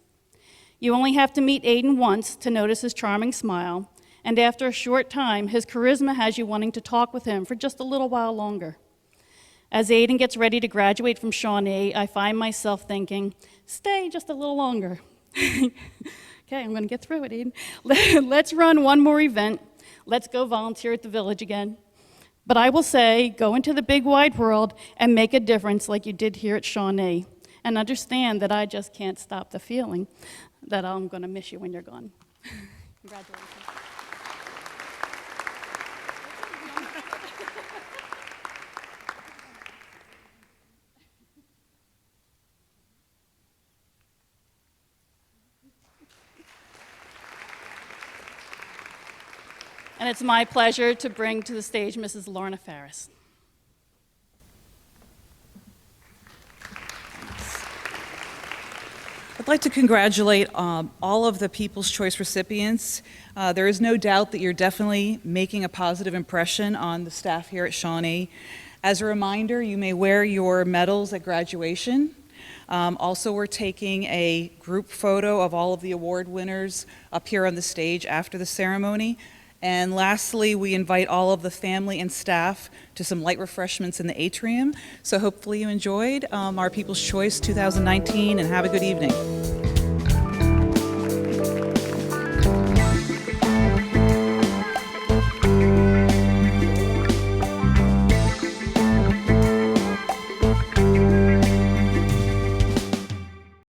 You only have to meet Aiden once to notice his charming smile, and after a short time, his charisma has you wanting to talk with him for just a little while longer. As Aiden gets ready to graduate from Shawnee, I find myself thinking, stay just a little longer. Okay, I'm going to get through it, Aiden. Let's run one more event. Let's go volunteer at the village again. But I will say, go into the big wide world and make a difference like you did here at Shawnee. And understand that I just can't stop the feeling that I'm going to miss you when you're gone. Congratulations. And it's my pleasure to bring to the stage Mrs. Lorna Farris. I'd like to congratulate all of the People's Choice recipients. There is no doubt that you're definitely making a positive impression on the staff here at Shawnee. As a reminder, you may wear your medals at graduation. Also, we're taking a group photo of all of the award winners up here on the stage after the ceremony. And lastly, we invite all of the family and staff to some light refreshments in the atrium. So hopefully you enjoyed our People's Choice 2019 and have a good evening.